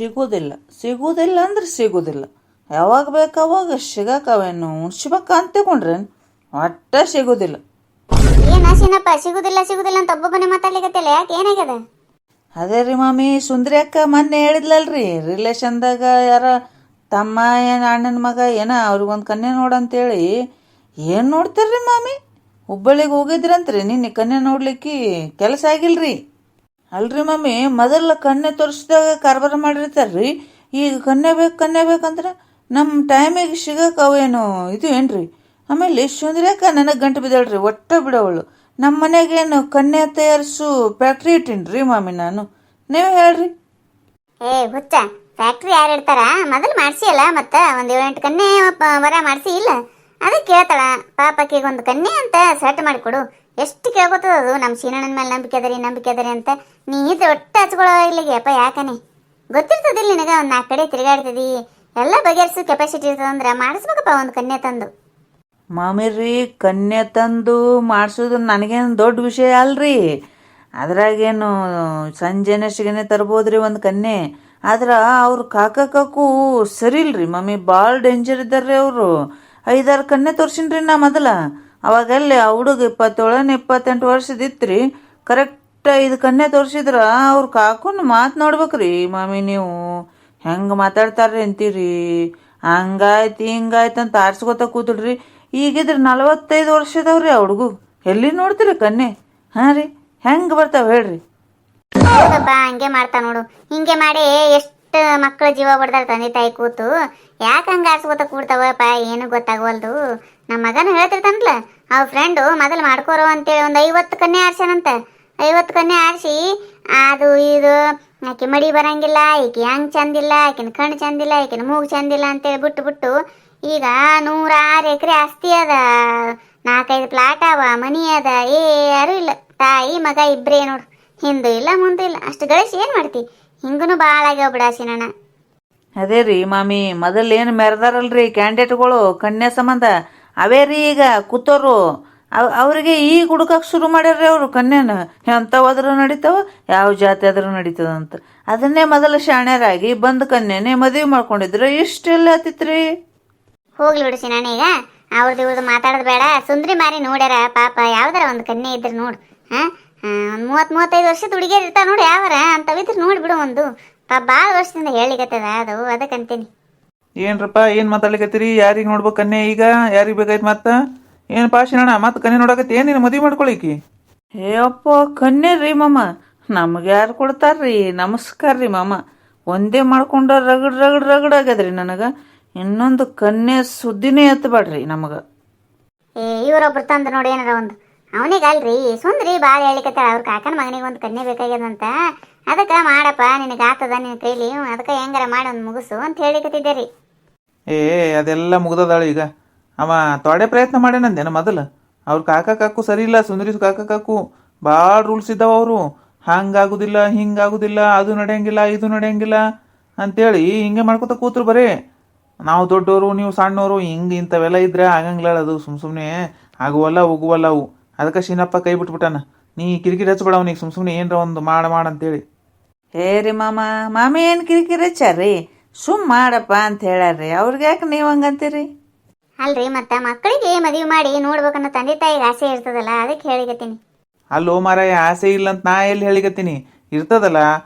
ಸಿಗೋದಿಲ್ಲ ಸಿಗೋದಿಲ್ಲ ಅಂದ್ರೆ ಸಿಗೋದಿಲ್ಲ. ಯಾವಾಗ ಬೇಕಾವಾಗ ಸಿಗಕ್ಕವೇನು ಉಣ್ಸ್ಬೇಕ ಅಂತ ತಗೊಂಡ್ರೇನು ಒಟ್ಟ ಸಿಗೋದಿಲ್ಲ. ಏನ ಸಿನಪ್ಪ ಸಿಗುದಿಲ್ಲ ಸಿಗುದಿಲ್ಲ ಅಂತ ಒಬ್ಬೊಬ್ಬನೇ ಮಾತಾಡ್ಲಿಕತ್ತಿಲ್ಲ, ಯಾಕೆ ಏನಾಗ್ಯದ? ಅದೇ ರೀ ಮಾಮಿ, ಸುಂದ್ರಿ ಅಕ್ಕ ಮೊನ್ನೆ ಹೇಳಿದ್ಲಲ್ರಿ ರಿಲೇಷನ್ದಾಗ ಯಾರ ತಮ್ಮ ಏನು ಅಣ್ಣನ ಮಗ ಏನ ಅವ್ರಿಗೊಂದು ಕನ್ಯೆ ನೋಡಂತೇಳಿ. ಏನು ನೋಡ್ತೀರ್ರಿ ಮಾಮಿ? ಹುಬ್ಬಳ್ಳಿಗೆ ಹೋಗಿದ್ರಂತ್ರಿ ನಿನ್ನೆ ಕನ್ಯೆ ನೋಡ್ಲಿಕ್ಕೆ, ಕೆಲಸ ಆಗಿಲ್ರಿ. ಅಲ್ರಿ ಮಮ್ಮಿ, ಮೊದಲ ಕನ್ಯೆ ತೋರಿಸಿದಾಗ ಕಾರ್ಬಾರ ಮಾಡಿರ್ತಾರ್ರಿ. ಈಗ ಕನ್ಯೆ ಬೇಕಂದ್ರೆ ನಮ್ಮ ಟೈಮಿಗೆ ಸಿಗಕ್ಕೆ ಅವೇನು ಇದು ಏನ್ರಿ? ಆಮೇಲೆ ಸುಂದ್ರ್ಯಾಕ ನನಗೆ ಗಂಟು ಬಿದ್ದಾಳ್ರಿ, ಒಟ್ಟ ಬಿಡವಳು. ನಮ್ಮ ಮನೆಗೇನು ಕನ್ಯೆ ತಯಾರಿಸು ಫ್ಯಾಕ್ಟ್ರಿ ಇಟ್ಟೀನಿ ಮಾಮಿ ನಾನು. ನೀವು ಹೇಳ್ರಿ. ಏ ಹುಚ್ಚ, ಫ್ಯಾಕ್ಟ್ರಿ ಯಾರು ಇಡ್ತಾರ? ಮೊದಲು ಮಾಡಿಸಿ ಅಲ್ಲ, ಮತ್ತೆ ಒಂದು 7-8 ಕನ್ಯೆ ವರ ಮಾಡಿಸಿ ಇಲ್ಲ? ಅದಕ್ಕೆ ಕೇಳ್ತಾಳ ಪಾಪಕ್ಕಿಗೆ ಒಂದು ಕನ್ಯೆ ಅಂತ ಸೆಟ್ ಮಾಡಿಕೊಡು. ಎಷ್ಟು ಕೇಳ್ಕೊತದ ಅದು, ನಮ್ಮ ಸೀನಣ್ಣನ ಮೇಲೆ ನಂಬಿಕೆ ಅದರಿ ಅಂತ. ನೀ ಇದ್ರೆ ಒಟ್ಟು ಹಚ್ಕೊಳ್ಳೋ ಇಲ್ಲಿಗೆ ಅಪ್ಪ, ಯಾಕನೆ ಗೊತ್ತಿರ್ತದಿಲ್ಲ ನಿನಗೆ? ಒಂದು 4 ಕಡೆ ತಿರುಗಾಡ್ತದಿ, ಎಲ್ಲ ಬಗೆಹರಿಸೋ ಕೆಪಾಸಿಟಿ ಇರ್ತದಂದ್ರೆ ಮಾಡಿಸ್ಬೇಕಪ್ಪ ಒಂದು ಕನ್ಯೆ ತಂದು. ಮಾಮಿರಿ, ಕನ್ಯೆ ತಂದು ಮಾಡಿಸೋದು ನನಗೇನು ದೊಡ್ಡ ವಿಷಯ ಅಲ್ರಿ. ಅದ್ರಾಗೇನು ಸಂಜೆನೆಷ್ಟಿಗೆ ತರ್ಬೋದ್ರಿ ಒಂದು ಕನ್ಯೆ. ಆದ್ರೆ ಅವ್ರು ಕಾಕು ಸರಿ ಇಲ್ರಿ ಮಮ್ಮಿ, ಭಾಳ ಡೇಂಜರ್ ಇದ್ದಾರ್ರಿ ಅವರು. 5-6 ಕನ್ಯೆ ತೋರ್ಸಿನ್ರಿ ನಾ ಮೊದಲ. ಅವಾಗಲ್ಲಿ ಆ ಹುಡುಗ 27-28 ವರ್ಷದಿತ್ರಿ. ಕರೆಕ್ಟ್ 5 ಕನ್ಯೆ ತೋರಿಸಿದ್ರ ಅವ್ರ ಕಾಕುನ ಮಾತು ನೋಡ್ಬೇಕ್ರಿ ಮಾಮಿ ನೀವು. ಹೆಂಗೆ ಮಾತಾಡ್ತಾರ್ರಿ ಅಂತೀರಿ? ಹಂಗಾಯ್ತು ಹಿಂಗಾಯ್ತು ಅಂತ ಆರ್ಸ್ಕೊತ ಕೂತಳ್ರಿ. ಈಗಿದ್ರೆ 45 ವರ್ಷದವ್ರಿ ಆ ಹುಡುಗು. ಎಲ್ಲಿ ನೋಡ್ತೀರಿ ಕನ್ಯೆ? ಹಾಂ ರೀ, ಹೆಂಗೆ ಬರ್ತಾವ ಹೇಳ್ರಿ? ಹೌದಪ್ಪ, ಹಂಗೆ ಮಾಡ್ತಾ ನೋಡು. ಹಿಂಗೆ ಮಾಡಿ ಎಷ್ಟು ಮಕ್ಕಳ ಜೀವ ಹೊಡೆದಾರ ತಂದೆ ತಾಯಿ ಕೂತು. ಯಾಕೆ ಹಂಗೆ ಆರ್ಸ್ಕೊತ ಕೂಡ್ತಾವಪ್ಪ, ಏನು ಗೊತ್ತಾಗವಲ್ದು. ನಮ್ಮ ಮಗನ ಹೇಳ್ತಿರ್ತಾನಲ್ಲ, ಅವ್ರ ಫ್ರೆಂಡು ಮೊದಲು ಮಾಡ್ಕೋರೋ ಅಂತೇಳಿ ಒಂದು 50 ಕನ್ಯೆ ಆರ್ಸ್ಯಾನಂತ. 50 ಕನ್ಯೆ ಆರಿಸಿ ಅದು ಇದು ಆಕೆ ಮಡಿ ಬರಂಗಿಲ್ಲ, ಈಕೆ ಹಂಗೆ ಚಂದಿಲ್ಲ, ಆಕಿನ ಕಣ್ಣು ಚಂದಿಲ್ಲ, ಆಕಿನ ಮೂಗು ಚಂದಿಲ್ಲ ಅಂತೇಳಿ ಬಿಟ್ಟು ಈಗ 106 ಎಕರೆ ಆಸ್ತಿ ಅದ, 4-5 ಪ್ಲಾಟ್ ಅವ, ಮನಿ ಅದ, ಯಾರು ಇಲ್ಲ. ತಾಯಿ ಮಗ ಇಬ್ಬರೇ ನೋಡು, ಹಿಂದೂ ಇಲ್ಲ ಮುಂದೂ ಇಲ್ಲ. ಅಷ್ಟು ಗಳಿಸಿ ಏನು ಮಾಡ್ತಿ? ಹಿಂಗೂ ಭಾಳ ಆಗ್ಯಾವ ಬಿಡಾಸಿ ನನ್ನ. ಅದೇ ರೀ ಮಾಮಿ, ಮೊದಲೇನು ಮೆರೆದಾರಲ್ರಿ ಕ್ಯಾಂಡಿಡೇಟ್ಗಳು ಕನ್ಯಾ ಸಂಬಂಧ, ಅವೇ ರೀ ಈಗ ಕೂತೋರು. ಅವ್ರಿಗೆ ಈಗ ಹುಡುಕಕ್ಕೆ ಶುರು ಮಾಡ್ಯಾರ್ರಿ ಅವರು ಕನ್ಯಾನ. ಎಂಥವಾದ್ರೂ ನಡೀತಾವ, ಯಾವ ಜಾತಿ ಆದ್ರೂ ನಡೀತದಂತ. ಅದನ್ನೇ ಮೊದಲು ಶಾಣ್ಯರಾಗಿ ಬಂದು ಕನ್ಯಾನೇ ಮದುವೆ ಮಾಡ್ಕೊಂಡಿದ್ರೆ ಇಷ್ಟೆಲ್ಲ ಆತಿತ್ರಿ. ಹೋಗ್ಲಿ ಬಿಡಿಸಿ ನಾನೀಗ ಅವ್ರದ್ದು ಇವ್ರದ್ದು ಮಾತಾಡೋದು ಬೇಡ. ಸುಂದ್ರಿ ಮಾರಿ ನೋಡ್ಯಾರ ಪಾಪ, ಯಾವ್ದಾರ ಒಂದು ಕನ್ಯೆ ಇದ್ರೆ ನೋಡು. ಹಾಂ, ಒಂದು 30-35 ವರ್ಷದ ಹುಡುಗಿಯರು ಇರ್ತಾವ ನೋಡಿ, ಯಾವಾರ ಅಂತವಿದ್ರೆ ನೋಡಿಬಿಡು ಒಂದು. ಪಾಪ ಭಾಳ ವರ್ಷದಿಂದ ಹೇಳಿಕತ್ತದ ಅದು, ಅದಕ್ಕಂತೀನಿ. ಏನ್ರಪ್ಪ, ಏನು ಮಾತಾಡ್ಲಿಕತ್ತೀರಿ? ಯಾರಿಗೆ ನೋಡ್ಬೇಕು ಕನ್ಯೆ ಈಗ? ಯಾರಿಗೆ ಬೇಕಾಯ್ತು ಮತ್ತೆ? ಏನಪ್ಪ ಶಿರಣ್ಣ, ಮತ್ತೆ ಕನ್ಯೆ ನೋಡಕತ್ತಿ? ಏನು ನೀನು ಮದುವೆ ಮಾಡ್ಕೊಳಿಕಿ? ಅಪ್ಪ ಕನ್ಯೆ ರೀ ಮಾಮ, ನಮ್ಗೆ ಯಾರು ಕೊಡ್ತಾರ್ರಿ? ನಮಸ್ಕಾರ ರೀ ಮಾಮ. ಒಂದೇ ಮಾಡ್ಕೊಂಡ ರಗಡ್ ಆಗ್ಯದ್ರಿ ನನಗೆ. ಇನ್ನೊಂದು ಕನ್ಯೆ ಸುದ್ದಿನೇ ಎತ್ತಬೇಡ್ರಿ ನಮಗೆ. ಇವರೊಬ್ರು ತಂದು ನೋಡಿ ಏನಾರ ಒಂದು. ಅವನಿಗೆ ಅಲ್ರಿ ಸುಂದ್ರಿ ಭಾಳ ಹೇಳಿಕತ್ತಾಳ, ಅವ್ರ ಕಾಕನ ಮಗನಿಗೆ ಒಂದು ಕನ್ಯೆ ಬೇಕಾಗ್ಯದಂತ. ಅದಕ್ಕೆ ಮಾಡಪ್ಪ, ನಿನಗೆ ಆಗ್ತದ ನಿನ್ನ ಕೈಲಿ, ಅದಕ್ಕೆ ಹೆಂಗಾರ ಮಾಡಿ ಒಂದು ಮುಗಿಸು ಅಂತ ಹೇಳಿಕತ್ತಿದ್ದೆ ರೀ. ಅದೆಲ್ಲ ಮುಗ್ದದಾಳು ಈಗ. ಅವ ತೊಡೆ ಪ್ರಯತ್ನ ಮಾಡ್ಯಾನಂದೇನ ಮೊದಲು. ಅವ್ರ ಕಾಕು ಸರಿ ಇಲ್ಲ, ಸುಂದರಿ ಕಾಕು ಭಾಳ ರೂಲ್ಸ್ ಇದ್ದಾವ ಅವರು. ಹಂಗಾಗುದಿಲ್ಲ, ಹಿಂಗಾಗುದಿಲ್ಲ, ಅದು ನಡೆಯಂಗಿಲ್ಲ, ಇದು ನಡೆಯಂಗಿಲ್ಲ ಅಂತೇಳಿ ಹಿಂಗೆ ಮಾಡ್ಕೊತ ಕೂತ್ರು. ಬರೀ ನಾವು ದೊಡ್ಡವರು ನೀವು ಸಣ್ಣವರು ಹಿಂಗೆ ಇಂಥವೆಲ್ಲ ಇದ್ರೆ ಆಗಂಗಿಲ್ಲ. ಅದು ಸುಮ್ಮನೆ ಆಗುವಲ್ಲ ಹೋಗುವಲ್ಲ ಅವು. ಅದಕ್ಕೆ ಶಿನಪ್ಪ ಕೈ ಬಿಟ್ಬಿಟ್ಟಾನ. ನೀ ಕಿರಿಕಿರಿ ಹಚ್ಬೇಡ ಅವನಿಗೆ, ಸುಮ್ಮನೆ ಏನರ ಒಂದು ಮಾಡಂತೇಳಿ. ರೀ ಮಾಮಿ ಏನು ಕಿರಿಕಿರಿ ಹಚ್ಚಾರ್ರಿ? ಮಾಡಪ್ಪ ಅಂತ ಹೇಳ್ಯಾರ್ರಿ. ಅವ್ರಿಗೆ ಯಾಕೆ ನೀವು ಹಂಗಂತೀರಿ? ಅಲ್ರಿ ಮತ್ತೆ ಮಕ್ಕಳಿಗೆ ಮದುವೆ ಮಾಡಿ ನೋಡ್ಬೇಕನ್ನೋ ತಂದೆ ತಾಯಿಗೆ ಆಸೆ ಇರ್ತದಲ್ಲ, ಅದಕ್ಕೆ ಹೇಳಿಕತ್ತೀನಿ. ಅಲ್ಲೋ ಮಾರಾಯ, ಆಸೆ ಇಲ್ಲ ಅಂತ ನಾ ಎಲ್ಲಿ ಹೇಳಿಕತ್ತೀನಿ? ಇರ್ತದಲ್ಲ,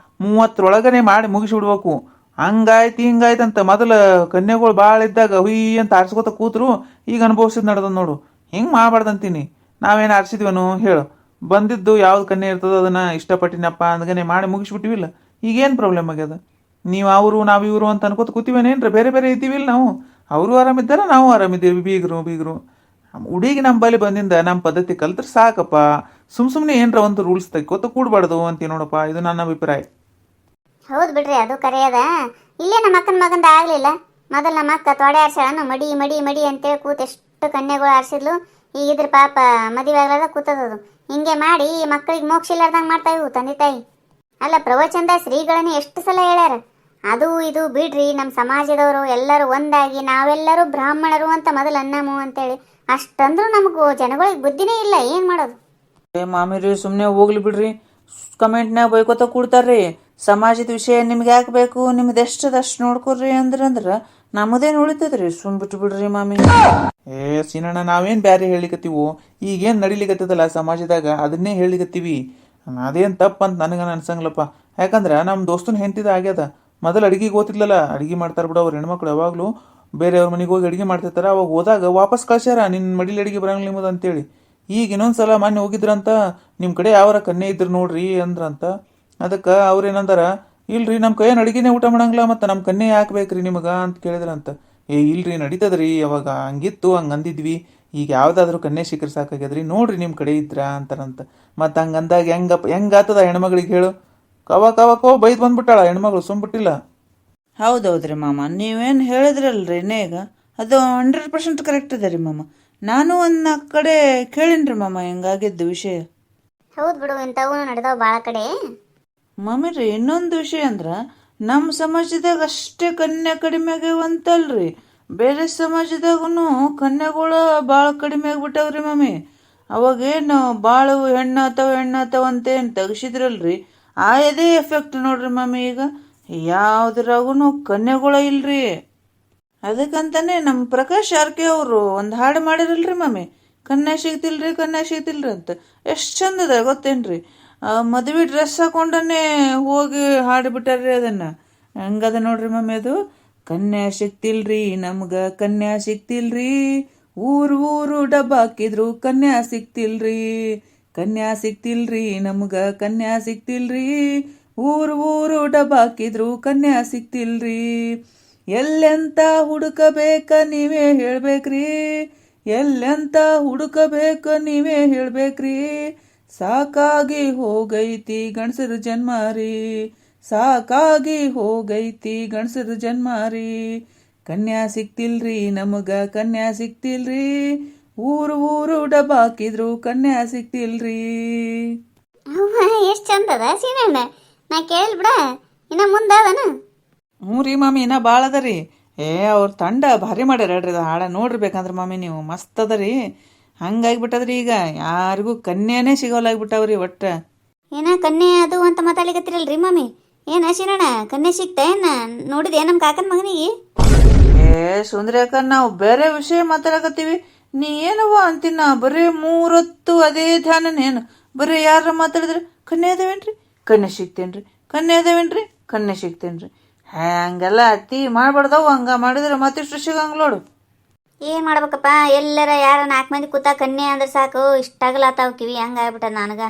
30ರೊಳಗನೆ ಮಾಡಿ ಮುಗಿಸಿ ಬಿಡ್ಬೇಕು. ಹಂಗಾಯ್ತು ಹಿಂಗಾಯ್ತು ಅಂತ ಮೊದಲು ಕನ್ಯೆಗಳು ಭಾಳ ಇದ್ದಾಗ ಹುಯ್ ಅಂತ ಆರಿಸ್ಕೊತ ಕೂತ್ರು. ಈಗ ಅನುಭವಿಸಿದ್ ನಡೆದ ನೋಡು. ಹಿಂಗೆ ಮಾಡಬಾರ್ದಂತೀನಿ. ನಾವೇನು ಆರಿಸಿದ್ವನು ಹೇಳು? ಬಂದಿದ್ದು ಯಾವ್ದು ಕನ್ಯೆ ಇರ್ತದೋ ಅದನ್ನು ಇಷ್ಟಪಟ್ಟಿನಪ್ಪ ಅಂದ್ಗನೆ ಮಾಡಿ ಮುಗಿಸ್ಬಿಟ್ಟಿವಿಲ್ಲ. ಈಗೇನು ಪ್ರಾಬ್ಲಮ್ ಆಗ್ಯದ? ನೀವು ಅವರು ನಾವು ಇವರು ಅಂತ ಅನ್ಕೋತ ಕೂತೀವೇನೇನ್ರ? ಬೇರೆ ಇದ್ದೀವಿಲ್ಲ ನಾವು. ಅವರು ಆರಾಮಿದ್ದಾರ, ನಾವು ಆರಾಮಿದ್ದೀವಿ. ಬೀಗರು ಹುಡುಗಿ ನಮ್ಮ ಬಳಿ ಬಂದಿಂದ ನಮ್ಮ ಪದ್ಧತಿ ಕಲ್ತ್ರೆ ಸಾಕಪ್ಪ. ಸುಮ್ಮನೆ ಏನರ ಒಂದು ರೂಲ್ಸ್ ತೆಕ್ಕೋತ ಕೂಡಬಾರ್ದು ಅಂತೀವಿ ನೋಡಪ್ಪ. ಇದು ನನ್ನ ಅಭಿಪ್ರಾಯ. ಹೌದು ಬಿಡ್ರಿ, ಅದು ಕರೆಯದ. ಇಲ್ಲೇ ನಮ್ಮ ಅಕ್ಕನ ಮಗಂದ ಆಗ್ಲಿಲ್ಲ. ಮೊದಲು ನಮ್ಮ ಅಕ್ಕ ತೊಡೆ ಆರ್ಸಾಳನು, ಮಡಿ ಮಡಿ ಮಡಿ ಅಂತೇಳಿ ಕೂತ್ ಎಷ್ಟು ಕನ್ಯೆಗಳು ಆರಿಸಿದ್ಲು. ಈಗಿದ್ರ ಪಾಪ ಮದುವೆ ಆಗ್ಲಾದ ಕೂತದದು. ಹಿಂಗೆ ಮಾಡಿ ಮಕ್ಕಳಿಗೆ ಮೋಕ್ಷ ಇಲ್ಲಾರ್ದಂಗೆ ಮಾಡ್ತಾ ಇವು ತಂದೆ ತಾಯಿ. ಅಲ್ಲ, ಪ್ರವಚನದ ಶ್ರೀಗಳನ್ನ ಎಷ್ಟು ಸಲ ಹೇಳ್ಯಾರ. ಅದು ಇದು ಬಿಡ್ರಿ, ನಮ್ಮ ಸಮಾಜದವರು ಎಲ್ಲರೂ ಒಂದಾಗಿ ನಾವೆಲ್ಲರೂ ಬ್ರಾಹ್ಮಣರು ಅಂತ ಮೊದಲು ಅನ್ನಮು ಅಂತೇಳಿ ಅಷ್ಟಂದ್ರೂ ನಮಗೂ ಜನಗಳಿಗೆ ಬುದ್ಧಿನೇ ಇಲ್ಲ. ಏನು ಮಾಡೋದು? ಮಾಮಿರಿ ಸುಮ್ಮನೆ ಹೋಗ್ಲಿ ಬಿಡ್ರಿ. ಕಮೆಂಟ್ನಾಗ ಬೈಕೋತ ಕೂಡ್ತಾರ್ರಿ. ಸಮಾಜದ ವಿಷಯ ನಿಮ್ಗೆ ಯಾಕೆ ಬೇಕು, ನಿಮ್ದು ಎಷ್ಟದಷ್ಟು ನೋಡ್ಕೊಡ್ರಿ ಅಂದ್ರ ನಮ್ಮದೇನು ಉಳಿತದ್ರಿ. ಸುಮ್ ಬಿಟ್ಟು ಬಿಡ್ರಿ ಮಾಮಿ. ಸೀನಣ್ಣ, ನಾವೇನು ಬ್ಯಾರೆ ಹೇಳಿಕತ್ತೀವೋ, ಈಗೇನು ನಡಿಲಿಕತ್ತದಲ್ಲ ಸಮಾಜದಾಗ ಅದನ್ನೇ ಹೇಳಿಕತ್ತೀವಿ. ಅದೇನು ತಪ್ಪಂತ ನನಗನ ಅನ್ಸಂಗ್ಲಪ್ಪ. ಯಾಕಂದ್ರೆ ನಮ್ಮ ದೋಸ್ತನ ಹೆಂಡತಿದ ಆಗ್ಯದ. ಮೊದಲು ಅಡಿಗೆಗೆ ಓದ್ತಿದ್ಲಲ್ಲ, ಅಡಿಗೆ ಮಾಡ್ತಾರೆ ಬಿಡು ಅವ್ರ ಹೆಣ್ಮಕ್ಳು. ಯಾವಾಗಲೂ ಬೇರೆಯವ್ರ ಮನೆಗೆ ಹೋಗಿ ಅಡಿಗೆ ಮಾಡ್ತಿರ್ತಾರೆ. ಅವಾಗ ಹೋದಾಗ ವಾಪಸ್ ಕಳ್ಸ್ಯಾರ, ನಿನ್ನ ಮಡಿಲಿ ಅಡಿಗೆ ಬರಂಗಿಲ್ಲ ನಿಮ್ಮದು ಅಂತೇಳಿ. ಈಗ ಇನ್ನೊಂದ್ಸಲ ಮೊನ್ನೆ ಹೋಗಿದ್ರಂತ, ನಿಮ್ಮ ಕಡೆ ಯಾವರ ಕನ್ಯೆ ಇದ್ರು ನೋಡ್ರಿ ಅಂದ್ರಂತ. ಅದಕ್ಕೆ ಅವ್ರೇನಂದಾರ, ಇಲ್ರಿ ನಮ್ಮ ಕೈಯನ್ನು ಅಡಿಗೆನೇ ಊಟ ಮಾಡಂಗಿಲ್ಲ, ಮತ್ತು ನಮ್ಮ ಕನ್ಯೆ ಯಾಕೆ ಬೇಕ್ರಿ ನಿಮಗೆ ಅಂತ ಕೇಳಿದ್ರಂತ. ಇಲ್ರಿ ನಡೀತದ್ರಿ, ಅವಾಗ ಹಂಗಿತ್ತು ಹಂಗೆ ಅಂದಿದ್ವಿ, ಈಗ ಯಾವ್ದಾದ್ರು ಕನ್ಯೆ ಸಿಕ್ಕರೆ ಸಾಕಾಗ್ಯದ್ರಿ, ನೋಡ್ರಿ ನಿಮ್ಮ ಕಡೆ ಇದ್ರ ಅಂತಾರಂತ. ಮತ್ತು ಹಂಗಂದಾಗ ಹೆಂಗಾತದ ಹೆಣ್ಮಗಳಿಗೆ ಹೇಳು? ಕವ ಬೈದ್ ಬಂದ್ಬಿಟ್ಟಾಳ ಹೆಣ್ಮಗಳು, ಸುಮ್ಬಿಟ್ಟಿಲ್ಲ. ಹೌದೌದ್ರಿ ಮಾಮ, ನೀವೇನು ಹೇಳಿದ್ರಲ್ರಿ ಈಗ ಅದು 100% ಕರೆಕ್ಟ್ ಅದ ರೀ ಮಾಮ. ನಾನು ಒಂದು 4 ಕಡೆ ಕೇಳೀನಿ ರೀ ಮಾಮ ಹಿಂಗಾಗಿದ್ದು ವಿಷಯ. ಹೌದು ಬಿಡು, ಇಂಥವು ನಡೆದಾವ ಭಾಳ ಕಡೆ. ಮಮ್ಮಿ ರೀ, ಇನ್ನೊಂದು ವಿಷಯ ಅಂದ್ರೆ ನಮ್ಮ ಸಮಾಜದಾಗ ಅಷ್ಟೇ ಕನ್ಯಾ ಕಡಿಮೆ ಆಗ್ಯಾವಂತಲ್ರಿ, ಬೇರೆ ಸಮಾಜದಾಗೂ ಕನ್ಯಾಗಳು ಭಾಳ ಕಡಿಮೆ ಆಗ್ಬಿಟ್ಟವ್ರಿ ಮಮ್ಮಿ. ಅವಾಗೇನು ಭಾಳ ಹೆಣ್ಣಾತವ ಅಂತೇನು ತೆಗ್ಸಿದ್ರಲ್ರಿ, ಅದೇ ಎಫೆಕ್ಟ್ ನೋಡ್ರಿ ಮಮ್ಮಿ. ಈಗ ಯಾವುದ್ರಾಗೂ ಕನ್ಯಾಗಳ ಇಲ್ರಿ. ಅದಕ್ಕಂತಾನೆ ನಮ್ಮ ಪ್ರಕಾಶ್ ಆರ್ಕೆ ಅವರು ಒಂದು ಹಾಡು ಮಾಡಿರಲ್ರಿ ಮಮ್ಮಿ, ಕನ್ಯಾ ಸಿಗ್ತಿಲ್ರಿ ಅಂತ. ಎಷ್ಟು ಚಂದದ ಗೊತ್ತೇನ್ರಿ? ಮದುವೆ ಡ್ರೆಸ್ ಹಾಕೊಂಡೇ ಹೋಗಿ ಹಾಡಿಬಿಟ್ಟಾರ್ರಿ ಅದನ್ನು. ಹಂಗದ ನೋಡ್ರಿ ಮಮ್ಮಿ ಅದು. ಕನ್ಯಾ ಸಿಗ್ತಿಲ್ರಿ ನಮ್ಗೆ, ಕನ್ಯಾ ಸಿಗ್ತಿಲ್ರಿ, ಊರು ಡಬ್ಬ ಹಾಕಿದ್ರು ಕನ್ಯಾ ಸಿಗ್ತಿಲ್ರಿ, ಕನ್ಯಾ ಸಿಗ್ತಿಲ್ರಿ ನಮ್ಗೆ, ಕನ್ಯಾ ಸಿಗ್ತಿಲ್ರಿ, ಊರು ಡಬ್ಬ ಹಾಕಿದ್ರು ಕನ್ಯಾ ಸಿಗ್ತಿಲ್ರಿ. ಎಲ್ಲೆಂತ ಹುಡುಕಬೇಕ ನೀವೇ ಹೇಳ್ಬೇಕ್ರಿ, ಎಲ್ಲೆಂತ ಹುಡುಕಬೇಕ ನೀವೇ ಹೇಳ್ಬೇಕ್ರಿ, ಸಾಕಾಗಿ ಹೋಗೈತಿ ಗಂಡಸರ ಜನ್ಮಾರಿ, ಸಾಕಾಗಿ ಹೋಗೈತಿ ಗಂಡಸರ ಜನ್ಮಾರಿ, ಕನ್ಯಾ ಸಿಗ್ತಿಲ್ರಿ ನಮಗ, ಕನ್ಯಾ ಸಿಗ್ತಿಲ್ರಿ, ಊರು ಡಬ್ಬ ಹಾಕಿದ್ರು ಕನ್ಯಾ ಸಿಗ್ತಿಲ್ರಿ. ಎಷ್ಟು ಚಂದದ ಸೀನಣ್ಣ, ನಾ ಕೇಳಿ ಬಿಡ, ಇನ್ನ ಮುಂದಾದನ. ಹ್ಞೂ ರೀ ಮಾಮಿ, ಇನ್ನ ಭಾಳ ಅದ ರೀ. ಅವ್ರ ತಂಡ ಭಾರಿ ಮಾಡ್ಯಾರ ಹೇಳ್ರಿ ಅದು ಹಾಡ. ನೋಡ್ರಿ ಬೇಕಂದ್ರೆ ಮಾಮಿ ನೀವು, ಮಸ್ತ್ ಅದ ರೀ. ಹಂಗಾಗಿಬಿಟ್ಟದ್ರಿ ಈಗ ಯಾರಿಗೂ ಕನ್ಯಾನೇ ಸಿಗೋಲಾಗ್ಬಿಟ್ಟವ್ರಿ ಒಟ್ಟ. ಏನ ಕನ್ಯೆ ಅದು ಅಂತ ಮಾತಾಡ್ಲಿಕತ್ತಿರಲ್ರಿ ಮಮ್ಮಿ, ಏನ ಶಿರಣ ಕನ್ಯೆ ಸಿಕ್ತ ಏನ ನೋಡಿದೆ ನಮ್ಮ ಕಾಕನ ಮಗನಿಗೆ? ಸುಂದ್ರಿ ಅಕ್ಕ, ನಾವು ಬೇರೆ ವಿಷಯ ಮಾತಾಡಕತ್ತೀವಿ, ನೀ ಏನವ ಅಂತಿನ ಬರೀ 3 ಹೊತ್ತು ಅದೇ ಧ್ಯಾನನೇನು? ಬರೀ ಯಾರ ಮಾತಾಡಿದ್ರೆ ಕನ್ಯೆ ಅದಾವೇನ್ರಿ, ಕನ್ಯೆ ಸಿಗ್ತೇನ್ರಿ, ಕನ್ಯೆ ಅದಾವೇನ್ರಿ, ಕನ್ಯೆ ಸಿಗ್ತೇನ್ರಿ. ಹಂಗೆಲ್ಲ ಅತಿ ಮಾಡ್ಬಾರ್ದವು. ಹಂಗ ಮಾಡಿದ್ರೆ ಮತ್ತಿಷ್ಟು ಸಿಗಂಗ್ ನೋಡು. ಏನ್ ಮಾಡ್ಬೇಕಪ್ಪ, ಎಲ್ಲರ ಯಾರ 4 ಮಂದಿ ಕೂತ ಕನ್ಯೆ ಅಂದ್ರೆ ಸಾಕು ಇಷ್ಟಾಗಲಾತಾವ್ ಕಿವಿ. ಹಂಗಾಗ್ಬಿಟ್ಟದ ನನಗ.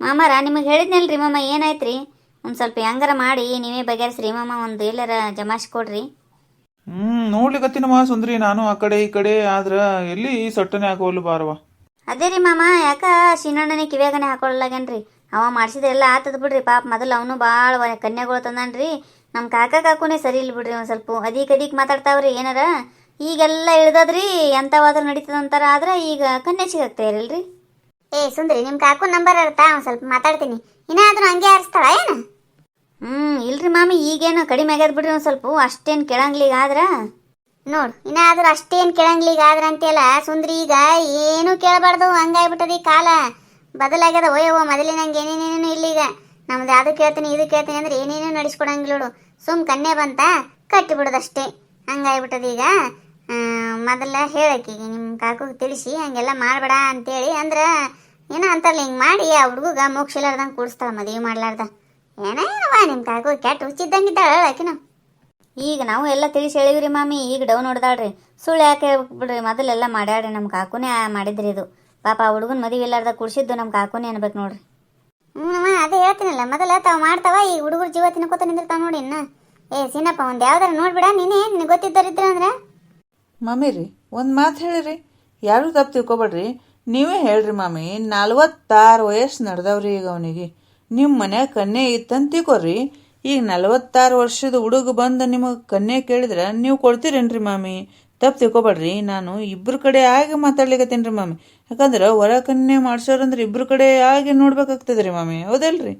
ಮಾಮಾರ ನಿಮಗೆ ಹೇಳಿದ್ನಲ್ರಿ ಮಾಮ, ಏನಾಯ್ತ್ರಿ? ಒಂದು ಸ್ವಲ್ಪ ಹೆಂಗಾರ ಮಾಡಿ ನೀವೇ ಬಗೆಹರಿಸ್ರಿ ಮಾಮ, ಒಂದು ಎಲ್ಲರ ಜಮಾಯಿಸಿ ಕೊಡ್ರಿ. ನೋಡ್ಲಿಕತ್ತಿನಮ್ಮ ಸುಂದ್ರಿ, ನಾನು ಆ ಕಡೆ ಈ ಕಡೆ ಆದ್ರ ಎಲ್ಲಿ ಸೊಟ್ಟನೆ ಹಾಕೋಲ್ಲ ಬಾರವ. ಅದೇ ರೀ ಮಾಮ, ಯಾಕ ಶಿನಣ್ಣನೇ ಕಿವ್ಯಾಗನೆ ಹಾಕೊಳ್ಳಾಗೇನ್ರಿ? ಅವ ಮಾಡಿಸಿದ್ರೆಲ್ಲ ಆತದ ಬಿಡ್ರಿ. ಪಾಪ ಮೊದಲು ಅವನು ಭಾಳ ಕನ್ಯಾಗಳು ತಂದಾನ್ರಿ. ನಮ್ಮ ಕಾಕನೇ ಸರಿ ಇಲ್ಲ ಬಿಡ್ರಿ, ಒಂದು ಸ್ವಲ್ಪ ಅದೀಕ್ ಮಾತಾಡ್ತಾವ್ರಿ ಏನಾರ. ಈಗೆಲ್ಲ ಇಳ್ದದ್ರಿ, ಎಂಥವಾದ್ರೂ ನಡೀತದಂತಾರ. ಆದ್ರೆ ಈಗ ಕನ್ಯೆ ಸಿಗಕ್ತಾ ಇರಲ್ರಿ. ಸುಂದ್ರಿ, ನಿಮ್ಮ ಕಾಕು ನಂಬರ್ ಇರ್ತಾ, ಒಂದು ಸ್ವಲ್ಪ ಮಾತಾಡ್ತೀನಿ. ಇನ್ನಾದ್ರೂ ಹಂಗೆ ಆರಿಸ್ತಾಳ ಏನು? ಇಲ್ರಿ ಮಾಮಿ, ಈಗೇನು ಕಡಿಮೆ ಆಗ್ಯದ ಬಿಡ್ರಿ. ಒಂದು ಸ್ವಲ್ಪ ಅಷ್ಟೇನು ಕೇಳಂಗ್ಲೀಗ ಆದ್ರ ನೋಡು, ಇನ್ನಾದ್ರೂ ಅಷ್ಟೇನು ಕೇಳಂಗ್ಲೀಗ ಆದ್ರ ಅಂತೆಲ್ಲ ಸುಂದ್ರಿ. ಈಗ ಏನೂ ಕೇಳಬಾರ್ದು, ಹಂಗಾಗ್ಬಿಟ್ಟದ ಈ ಕಾಲ. ಬದಲಾಗ್ಯದ. ಓಯವ್ವ, ಮೊದಲಿನಂಗೆ ಏನೇನೇನು ಇಲ್ಲೀಗ. ನಮ್ದು ಅದು ಕೇಳ್ತೀನಿ ಇದು ಕೇಳ್ತೀನಿ ಅಂದ್ರೆ ಏನೇನೂ ನಡೆಸ್ಕೊಡಂಗಿಲ್ಲ ನೋಡು. ಸುಮ್ ಕನ್ಯೆ ಬಂತ ಕಟ್ಟಿ ಬಿಡೋದಷ್ಟೇ, ಹಂಗಾಗ್ಬಿಟ್ಟದ ಈಗ. ಮೊದಲ ಹೇಳಕ್ಕೀಗ ನಿಮ್ಮ ಕಾಕು ತಿಳಿಸಿ ಹಂಗೆಲ್ಲ ಮಾಡಬೇಡ ಅಂತೇಳಿ. ಅಂದ್ರೆ ಏನೋ ಅಂತಾರಲ್ಲ, ಹಿಂಗೆ ಮಾಡಿ ಆ ಹುಡುಗ ಮೋಕ್ಷ ಇಲ್ಲಾರ್ದಂಗೆ ಕೂಡಿಸ್ತಾಳ, ಮದುವೆ ಮಾಡ್ಲಾರ್ದ. ಏನವ ನಿಮ್ಮ ಕಾಕು ಕೆಟ್ಟ ಹುಚ್ಚಿದ್ದಂಗಿದ್ದಾಳ ಆಕಿನ. ಈಗ ನಾವು ಎಲ್ಲ ತಿಳಿಸಿ ಹೇಳಿವ್ರಿ ಮಾಮಿ, ಈಗ ಡೌನ್ ಹೊಡೆದಾಳ್ರಿ. ಸುಳ್ಳು ಯಾಕೆ ಬಿಡ್ರಿ, ಮೊದಲೆಲ್ಲ ಮಾಡ್ಯಾಡ್ರಿ. ನಮ್ಮ ಕಾಕುನೇ ಮಾಡಿದ್ರಿ ಇದು. ಪಾಪ ಆ ಹುಡುಗನ ಮದುವೆ ಇಲ್ಲಾರ್ದ ಕುಡಿಸಿದ್ದು ನಮ್ಮ ಕಾಕುನೇ ಅನ್ಬೇಕು ನೋಡ್ರಿ. ಅದೇ ಹೇಳ್ತೀನಲ್ಲ, ಮೊದಲ ತಾವು ಮಾಡ್ತಾವ, ಈ ಹುಡುಗರು ಜೀವ ತಿನ್ಕೋತ ನಿಂದಿರ್ತಾವ ನೋಡಿ. ಇನ್ನ ಸೀನಪ್ಪ, ಒಂದು ಯಾವ್ದಾರ ನೋಡ್ಬಿಡ ನೀನೇ, ನಿನಗೆ ಗೊತ್ತಿದ್ದರಿದ್ರ ಅಂದ್ರೆ. ಮಾಮಿ ರೀ, ಒಂದು ಮಾತು ಹೇಳಿರಿ, ಯಾರು ತಪ್ಪು ತಿಳ್ಕೊಬೇಡ್ರಿ. ನೀವೇ ಹೇಳ್ರಿ ಮಾಮಿ, 46 ವಯಸ್ಸು ನಡೆದವ್ರಿ ಈಗ ಅವನಿಗೆ. ನಿಮ್ಮ ಮನ್ಯಾಗ ಕನ್ಯೆ ಇತ್ತಂತ ತಿಳ್ಕೊರಿ. ಈಗ 46 ವರ್ಷದ ಹುಡುಗ ಬಂದು ನಿಮಗೆ ಕನ್ಯೆ ಕೇಳಿದ್ರೆ ನೀವು ಕೊಡ್ತೀರೇನ್ರಿ ಮಾಮಿ? ತಪ್ಪು ತಿಳ್ಕೊಬೇಡ್ರಿ. ನಾನು ಇಬ್ಬರ ಕಡೆ ಆಗಿ ಮಾತಾಡ್ಲಿಕತ್ತೇನೆ ರೀ ಮಾಮಿ. ಯಾಕಂದ್ರೆ ಹೊರ ಕನ್ಯೆ ಮಾಡ್ಸೋರಂದ್ರೆ ಇಬ್ಬರ ಕಡೆ ಆಗಿ ನೋಡ್ಬೇಕಾಗ್ತದ್ರಿ ಮಾಮಿ, ಹೌದಲ್ರಿ?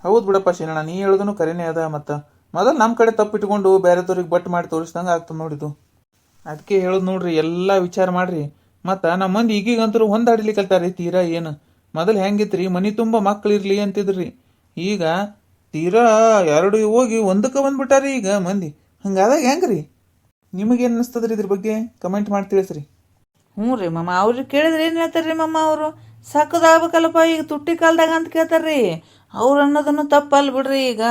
ಹೌದು ಬಿಡಪ್ಪ ಶೀನಣ್ಣ, ನೀ ಹೇಳೋದನ್ನು ಕರೆನೇ ಅದ. ಮತ್ತು ಮೊದಲು ನಮ್ಮ ಕಡೆ ತಪ್ಪಿಟ್ಕೊಂಡು ಬೇರೆದವ್ರಿಗೆ ಬಟ್ ಮಾಡಿ ತೋರಿಸ್ದಂಗೆ ಆಗ್ತದೆ ನೋಡಿದು. ಅದಕ್ಕೆ ಹೇಳೋದು ನೋಡ್ರಿ, ಎಲ್ಲ ವಿಚಾರ ಮಾಡ್ರಿ. ಮತ್ತು ನಮ್ಮ ಮಂದಿ ಈಗೀಗಂತರೂ ಹೊಂದಾಡಿಲಿಕ್ಕಲ್ತಾರ್ರಿ ತೀರಾ. ಏನು ಮೊದಲು ಹೆಂಗಿತ್ರಿ ಮನಿ ತುಂಬ ಮಕ್ಳು ಇರ್ಲಿ ಅಂತಿದ್ರಿ. ಈಗ ತೀರಾ ಎರಡು ಹೋಗಿ ಒಂದಕ್ಕೆ ಬಂದ್ಬಿಟ್ಟಾರಿ ಈಗ ಮಂದಿ. ಹಂಗಾದಾಗ ಹೆಂಗ್ರಿ? ನಿಮಗೇನು ಅನಿಸ್ತದ್ರಿ ಇದ್ರ ಬಗ್ಗೆ ಕಮೆಂಟ್ ಮಾಡಿ ತಿಳಿಸ್ರಿ. ಹ್ಞೂ ರೀ ಮಮ್ಮ, ಅವ್ರಿಗೆ ಕೇಳಿದ್ರೆ ಏನು ಹೇಳ್ತಾರ್ರಿ ಮಮ್ಮ? ಅವರು ಸಕ್ಕದಾಗ್ಬೇಕಲ್ಲಪ್ಪ ಈಗ ತುಟ್ಟಿ ಕಾಲ್ದಾಗ ಅಂತ ಕೇಳ್ತಾರ್ರಿ. ಅವ್ರು ಅನ್ನೋದನ್ನು ತಪ್ಪಲ್ಲ ಬಿಡ್ರಿ. ಈಗ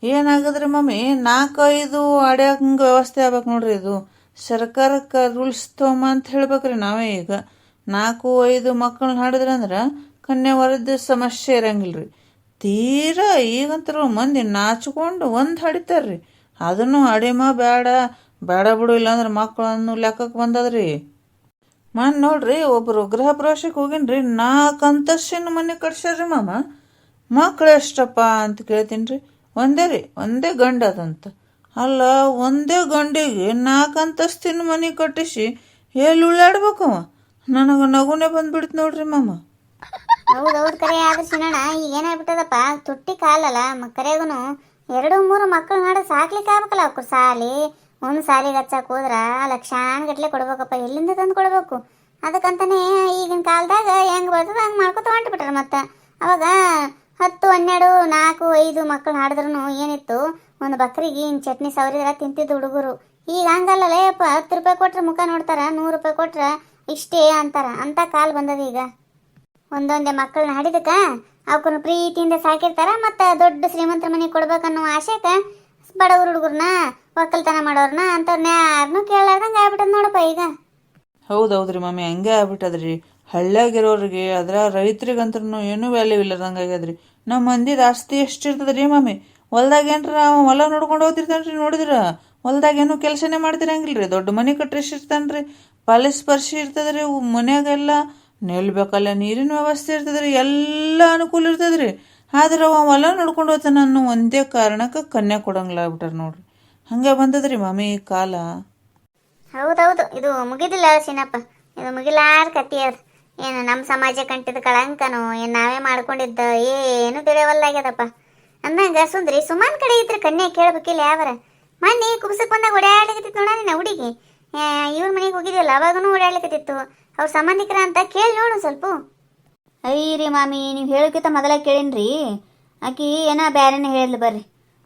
ಏನಾಗದ್ರಿ ಮಮ್ಮಿ, 4-5 ಅಡ್ಯಾಕಂಗೆ ವ್ಯವಸ್ಥೆ ಆಗ್ಬೇಕು ನೋಡ್ರಿ. ಇದು ಸರ್ಕಾರಕ್ಕೆ ರೂಲ್ಸ್ ತೊಗೊಂಬ ಅಂತ ಹೇಳ್ಬೇಕ್ರಿ ನಾವೇ. ಈಗ 4-5 ಮಕ್ಕಳನ್ನ ಹಾಡಿದ್ರೆ ಅಂದ್ರೆ ಕನ್ಯಾವರದ ಸಮಸ್ಯೆ ಇರಂಗಿಲ್ಲ ರೀ. ತೀರಾ ಈಗಂತರೂ ಮಂದಿ ನಾಚ್ಕೊಂಡು ಒಂದು ಹಾಡಿತಾರ್ರಿ. ಅದನ್ನು ಅಡಿಮ ಬೇಡ ಬೇಡ ಬಿಡು, ಇಲ್ಲಾಂದ್ರೆ ಮಕ್ಕಳನ್ನು ಲೆಕ್ಕಕ್ಕೆ ಬಂದದ್ರಿ. ನೋಡ್ರಿ, ಒಬ್ಬರು ಗೃಹ ಪ್ರವೇಶಕ್ಕೆ ಹೋಗಿನ್ರಿ, 4 ಅಂತಸ್ತಿನ ಮನೆ ಕಟ್ಸ್ಯಾರ್ರಿ ಮಾಮ. ಮಕ್ಳು ಎಷ್ಟಪ್ಪ ಅಂತ ಕೇಳ್ತೀನಿ ರೀ. ಒಂದೇ ಗಂಡ ಅದಂತ. ಅಲ್ಲ, ಒಂದೇ ಗಂಡಿಗೆ 4 ಅಂತಸ್ತಿನ ಮನೆ ಕಟ್ಟಿಸಿ ಎಲ್ಲಿ ಉಳ್ಳಾಡ್ಬೇಕವ? ನನಗೆ ನಗುನೇ ಬಂದ್ಬಿಡ್ತು ನೋಡ್ರಿ ಮಾಮ. ಹೌದೌದು ಕರೆ. ಆದ್ರೆ ಸಿನಣ್ಣ ಈಗ ಏನಾಗ್ಬಿಟ್ಟದಪ್ಪ, ತುಟ್ಟಿ ಕಾಲಲ್ಲ ಕರೆಗೂ 2-3 ಮಕ್ಕಳು ಮಾಡಿ ಸಾಕ್ಲಿಕ್ಕೆ ಆಗ್ಬೇಕಲ್ಲ. ಅವ್ರು ಸಾಲಿ ಒಂದು ಸಾಲಿಗೆ ಹಚ್ಚಕ್ಕೆ ಹೋದ್ರ ಲಕ್ಷಾನ್ಗಟ್ಲೆ ಕೊಡ್ಬೇಕಪ್ಪ. ಎಲ್ಲಿಂದ ತಂದು ಕೊಡ್ಬೇಕು? ಅದಕ್ಕಂತಾನೆ ಈಗಿನ ಕಾಲದಾಗ ಹೆಂಗೆ ಬರ್ತದೆ ಹಂಗೆ ಮಾಡ್ಕೊತ ಹೊಂಟ್ಬಿಟ್ರೆ. ಮತ್ತು ಅವಾಗ 10-12 4-5 ಮಕ್ಕಳು ಹಾಡಿದ್ರು ಏನಿತ್ತು, ಒಂದು ಬಕ್ರಿಗೆ ಚಟ್ನಿ ಸವರಿದ್ರೆ ತಿಂತಿದ್ದು ಹುಡುಗರು. ಈಗ ಹಂಗಲ್ಲೇ ಅಪ್ಪ, 10 ರೂಪಾಯಿ ಕೊಟ್ರೆ ಮುಖ ನೋಡ್ತಾರ, 100 ರೂಪಾಯಿ ಕೊಟ್ರೆ ಇಷ್ಟೇ ಅಂತಾರ. ಅಂತ ಕಾಲ ಬಂದದ ಈಗ. ಒಂದೊಂದೇ ಮಕ್ಕಳನ್ನ ಹಾಡಿದಕ್ಕ ಅವಕ್ಕನ್ನು ಪ್ರೀತಿಯಿಂದ ಸಾಕಿರ್ತಾರ. ಮತ್ತು ದೊಡ್ಡ ಶ್ರೀಮಂತರ ಮನೆಗೆ ಕೊಡ್ಬೇಕನ್ನೋ ಆಶೆಕ ಬಡವ್ರ ಹುಡುಗರ್ನ ಒಕ್ಕಲ್ತನ ಮಾಡೋರ್ನ ಅಂಥವ್ರನ್ನ ಯಾರನ್ನೂ ಕೇಳಾರ್ದಂಗೆ ಆಗ್ಬಿಟ್ಟದ ನೋಡಪ್ಪ ಈಗ. ಹೌದೌದ್ರಿ ಮಮ್ಮಿ, ಹಂಗೆ ಆಗ್ಬಿಟ್ಟದ್ರಿ. ಹಳ್ಳ್ಯಾಗಿರೋರಿಗೆ ಅದ್ರ ರೈತರಿಗಂತೂ ಏನೂ ವ್ಯಾಲ್ಯೂ ಇಲ್ಲದಂಗೆ ಆಗ್ಯದ್ರಿ. ನಮ್ಮ ಮಂದಿದ ಆಸ್ತಿ ಎಷ್ಟಿರ್ತದ್ರಿ ಮಮ್ಮಿ? ಹೊಲ್ದಾಗ ಏನ್ರ ಹೊಲ ನೋಡ್ಕೊಂಡು ಹೋಗ್ತಿರ್ತಾನ್ರಿ. ನೋಡಿದ್ರ ಹೊಲ್ದಾಗ ಏನೂ ಕೆಲಸನೇ ಮಾಡ್ತಿರಂಗಿಲ್ರಿ. ದೊಡ್ಡ ಮನೆ ಕಟ್ಟಿಸಿರ್ತಾನ್ರಿ, ಪಾಲಿಸ್ಪರ್ಶಿ ಇರ್ತದ್ರಿ. ಮನ್ಯಾಗೆಲ್ಲ ನಿಲ್ಬೇಕಲ್ಲ, ನೀರಿನ ವ್ಯವಸ್ಥೆ ಇರ್ತದ್ರಿ, ಎಲ್ಲ ಅನುಕೂಲ ಇರ್ತದ್ರಿ. ಆದ್ರೆ ಅವ ಹೊಲ ನೋಡ್ಕೊಂಡು ಹೋಗ್ತಾನ ಅನ್ನೋ ಒಂದೇ ಕಾರಣಕ್ಕೆ ಕನ್ಯಾ ಕೊಡಂಗಿಲ್ಲ ಆಗ್ಬಿಟ್ಟಾರ ನೋಡ್ರಿ. ಹಂಗೆ ಬಂದದ್ರಿ ಮಮ್ಮಿ ಈ ಕಾಲ. ಹೌದೌದು, ಇದು ಮುಗಿದಿಲ್ಲ ಸಿನಪ್ಪ, ಇದು ಮುಗಿಲಾರ ಕತ್ತಿ ಅದು. ಏನು ನಮ್ಮ ಸಮಾಜ ಕಂಟಿದ ಕಳಂಕನೋ ಏನು ನಾವೇ ಮಾಡ್ಕೊಂಡಿದ್ದ ಏನು ತಿಳಿಯವಲ್ಲಾಗ್ಯದಪ್ಪ. ಅಂದಂಗ ಸುಂದ್ರಿ ಸುಮಾನ್ ಕಡೆ ಇದ್ರೆ ಕನ್ಯಾ ಕೇಳ್ಬೇಕಿಲ್ಲ ಯಾವರ. ಮೊನ್ನೆ ಕುಬ್ಸಕ್ಕೆ ಬಂದಾಗ ಓಡಾಡ್ಲಿಕತ್ತಿತ್ತು ನೋಡ ನಿನ್ನ ಹುಡುಗಿ. ಇವ್ರ ಮನೆಗೆ ಹೋಗಿದ್ಯಲ್ಲ, ಅವಾಗೂ ಓಡಾಡ್ಲಿಕತ್ತಿತ್ತು. ಅವ್ರ ಸಂಬಂಧಿಕರ ಅಂತ ಕೇಳಿ ನೋಡು ಸ್ವಲ್ಪ. ಅಯ್ಯರಿ ಮಾಮಿ, ನೀವು ಹೇಳೋಕ್ಕಿಂತ ಮೊದಲ ಕೇಳೀನ್ರಿ. ಆಕಿ ಏನೋ ಬ್ಯಾರೇನೆ ಹೇಳಿದ್ಲು ಬರ್ರಿ.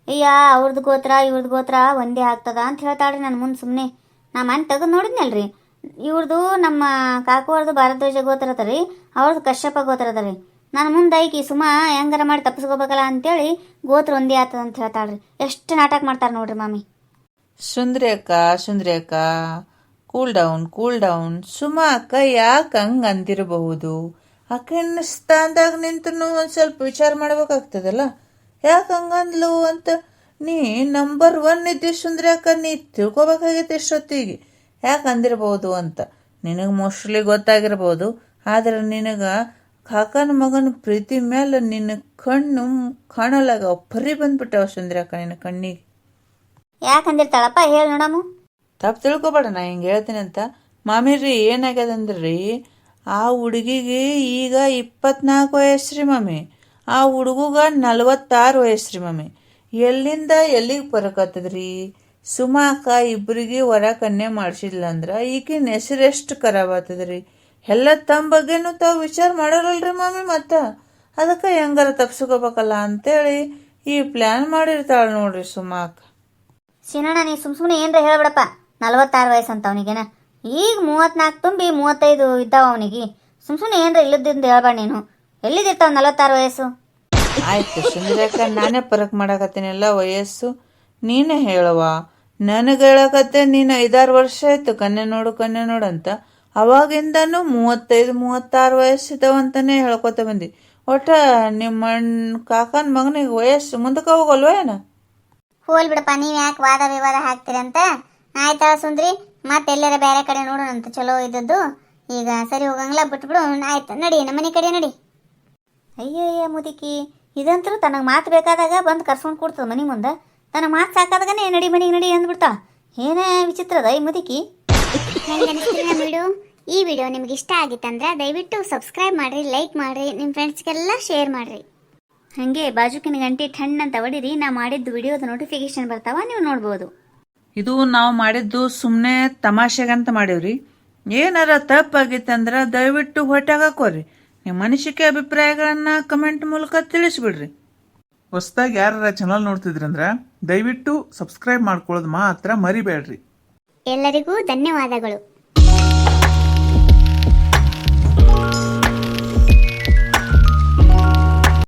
ಅಯ್ಯ ಅವ್ರದ್ದು ಗೋತ್ರ ಇವ್ರದ್ದು ಗೋತ್ರ ಒಂದೇ ಆಗ್ತದ ಅಂತ ಹೇಳ್ತಾಳ್ರಿ. ನಾನು ಮುಂದೆ ಸುಮ್ಮನೆ ನಾ ಮನೆ ತೆಗೆದು ನೋಡಿದ್ನಲ್ರಿ. ಇವ್ರದ್ದು ನಮ್ಮ ಕಾಕುವ್ರದ್ದು ಭಾರದ್ವಾಜ ಗೋತ್ರ ಅದ ರೀ, ಅವ್ರದ್ದು ಕಶ್ಯಪ ಗೋತ್ರ ಅದ ರೀ. ನಾನು ಮುಂದೆ ಐಕಿ ಸುಮ್ಮ ಹೆಂಗಾರ ಮಾಡಿ ತಪ್ಪಿಸ್ಕೋಬೇಕಲ್ಲ ಅಂತೇಳಿ ಗೋತ್ರ ಒಂದೇ ಆಗ್ತದ ಅಂತ ಹೇಳ್ತಾಳ್ರಿ. ಎಷ್ಟು ನಾಟಕ ಮಾಡ್ತಾರೆ ನೋಡ್ರಿ ಮಾಮಿ. ಸುಂದ್ರಿ ಅಕ್ಕ, ಕೂಲ್ ಡೌನ್. ಸುಮಾ ಅಕ್ಕ ಯಾಕೆ ಹಂಗೆ ಅಂದಿರಬಹುದು? ಅಕ್ಕನ ಸ್ಥಾನದಾಗ ನಿಂತು ಒಂದು ಸ್ವಲ್ಪ ವಿಚಾರ ಮಾಡ್ಬೇಕಾಗ್ತದಲ್ಲ. ಯಾಕೆ ಹಂಗಂದ್ಲು ಅಂತ ನೀ ನಂಬರ್ 1 ಇದ್ದಿ ಸುಂದ್ರಿ ಅಕ್ಕ. ನೀ ತಿಳ್ಕೊಬೇಕಾಗೈತೆ ಎಷ್ಟೊತ್ತಿಗೆ ಯಾಕೆ ಅಂದಿರ್ಬೋದು ಅಂತ. ನಿನಗೆ ಮೋಸ್ಟ್ಲಿ ಗೊತ್ತಾಗಿರ್ಬೋದು. ಆದ್ರೆ ನಿನಗೆ ಕಾಕನ ಮಗನ ಪ್ರೀತಿ ಮೇಲೆ ನಿನ್ನ ಕಣ್ಣು ಕಾಣಲಾಗ ಪರಿ ಬಂದ್ಬಿಟ್ಟವ ಸುಂದ್ರಿ ಅಕ್ಕ ನಿನ್ನ ಕಣ್ಣಿಗೆ. ಯಾಕಂದಿರ್ತಾಳಪ್ಪ ಹೇಳಿ ನೋಡಮ್ಮ. ತಪ್ಪು ತಿಳ್ಕೊಬೇಡ, ನಾ ಹಿಂಗೆ ಹೇಳ್ತೀನಿ ಅಂತ. ಮಾಮಿರಿ ಏನಾಗ್ಯದಂದ್ರಿ, ಆ ಹುಡುಗಿಗೆ ಈಗ 24 ವಯಸ್ಸು ರೀ ಮಮ್ಮಿ. ಆ ಹುಡುಗಗ 46 ವಯಸ್ಸು ರೀ ಮಮ್ಮಿ. ಎಲ್ಲಿಂದ ಎಲ್ಲಿಗೆ ಬರಕತ್ತದ್ರಿ? ಸುಮಾ ಅಕ್ಕ ಇಬ್ಬರಿಗೆ ವರ ಕನ್ಯೆ ಮಾಡಿಸಿದ್ಲ ಅಂದ್ರೆ ಈಗಿನ ಹೆಸರು ಎಷ್ಟು ಖರಾಬ್ ಆಗ್ತದ್ರಿ. ಎಲ್ಲ ತಮ್ಮ ಬಗ್ಗೆನೂ ತಾವು ವಿಚಾರ ಮಾಡೋರಲ್ರಿ ಮಮ್ಮಿ. ಮತ್ತು ಅದಕ್ಕೆ ಹೆಂಗಾರ ತಪ್ಸ್ಕೋಬೇಕಲ್ಲ ಅಂತೇಳಿ ಈ ಪ್ಲ್ಯಾನ್ ಮಾಡಿರ್ತಾಳೆ ನೋಡ್ರಿ ಸುಮಾ ಅಕ್ಕ. ಸಿನಣ್ಣ, ನೀ ಸುಮ್ಮನೆ ಏನರ ಹೇಳ್ಬಿಡಪ್ಪ. 46 ವಯಸ್ಸು ಅಂತ ಅವನಿಗೇನ. ಈಗ 34 ತುಂಬಿ 35 ಇದ್ದಾವ ಅವನಿಗೆ. ಸುಮ್ಮನೆ ಏನರ ಇಲ್ಲದಿಂದ ಹೇಳ್ಬೇಡ ನೀನು. ಎಲ್ಲಿದ್ದಿರ್ತಾವ 46 ವಯಸ್ಸು? ಆಯ್ತು ಸುಂದರಕ್ಕ, ನಾನೇ ಪರಕ್ ಮಾಡಕತ್ತೀನಿಲ್ಲ ವಯಸ್ಸು. ನೀನೇ ಹೇಳುವ. ನನಗೆ ಹೇಳಕತ್ತೆ ನೀನು 5-6 ವರ್ಷ ಆಯ್ತು ಕನ್ಯೆ ನೋಡು ಅಂತ. ಅವಾಗಿಂದನೂ 35-36 ವಯಸ್ಸಿದ್ದಾವಂತಾನೆ ಹೇಳ್ಕೊತ ಬಂದಿ. ಒಟ್ಟ ನಿಮ್ಮ ಕಾಕನ ಮಗನಿಗೆ ವಯಸ್ಸು ಮುಂದಕ್ಕೆ ಹೋಗಲ್ವ ಏನ? ಹೋಲ್ ಬಿಡಪ್ಪ, ನೀವು ಯಾಕೆ ವಾದ ವಿವಾದ ಹಾಕ್ತೀರಂತ. ಆಯ್ತಾಳ ಸುಂದ್ರಿ, ಮತ್ತೆ ಎಲ್ಲಾರ ಬೇರೆ ಕಡೆ ನೋಡೋಣಂತ. ಚಲೋ ಇದ್ದದ್ದು ಈಗ ಸರಿ ಹೋಗಂಗಿಲ್ಲ, ಬಿಟ್ಬಿಡು. ಆಯ್ತು ನಡಿ, ನಮ್ಮ ಮನೆ ಕಡೆ ನಡಿ. ಅಯ್ಯಯ್ಯ ಮುದುಕಿ, ಇದಂತರೂ ತನಗೆ ಮಾತು ಬೇಕಾದಾಗ ಬಂದು ಕರ್ಸ್ಕೊಂಡು ಕೊಡ್ತದ ಮನೆ ಮುಂದೆ. ತನಗೆ ಮಾತು ಸಾಕಾದಾಗನೇ ನಡಿ ಮನೆಗೆ ನಡಿ ಅಂದ್ಬಿಡ್ತಾ. ಏನೇ ವಿಚಿತ್ರದ ಈ ಮುದುಕಿ. ಹೆಂಗೆ ಅನಿಸ್ತೀರಿ ನಮ್ಮ ವಿಡಿಯೋ? ಈ ವಿಡಿಯೋ ನಿಮ್ಗೆ ಇಷ್ಟ ಆಗಿತ್ತಂದ್ರೆ ದಯವಿಟ್ಟು ಸಬ್ಸ್ಕ್ರೈಬ್ ಮಾಡಿರಿ, ಲೈಕ್ ಮಾಡಿರಿ, ನಿಮ್ಮ ಫ್ರೆಂಡ್ಸ್ಗೆಲ್ಲ ಶೇರ್ ಮಾಡಿರಿ. ಹಾಗೆ ಬಾಜುಕಿನ ಗಂಟೆ ಠಣ್ ಅಂತ ಹೊಡಿರಿ. ನಾ ಮಾಡಿದ್ದು ವಿಡಿಯೋದ ನೋಟಿಫಿಕೇಶನ್ ಬರ್ತಾವ, ನೀವು ನೋಡ್ಬೋದು. ಇದು ನಾವು ಮಾಡಿದ್ದು ಸುಮ್ಮನೆ ತಮಾಷೆಗಂತ ಮಾಡೀವ್ರಿ. ಏನಾರ ತಪ್ಪಾಗಿತ್ತಂದ್ರೆ ದಯವಿಟ್ಟು ಹೊಟ್ಟೆಗೆ ಹಾಕೋರಿ. ನಿಮ್ಮ ಅನಿಸಿಕೆ ಅಭಿಪ್ರಾಯಗಳನ್ನು ಕಮೆಂಟ್ ಮೂಲಕ ತಿಳಿಸ್ಬಿಡ್ರಿ. ಹೊಸ್ದಾಗಿ ಯಾರ ಚಾನಲ್ ನೋಡ್ತಿದ್ರಂದ್ರ ದಯವಿಟ್ಟು ಸಬ್ಸ್ಕ್ರೈಬ್ ಮಾಡ್ಕೊಳ್ಳೋದು ಮಾತ್ರ ಮರಿಬೇಡ್ರಿ. ಎಲ್ಲರಿಗೂ ಧನ್ಯವಾದಗಳು.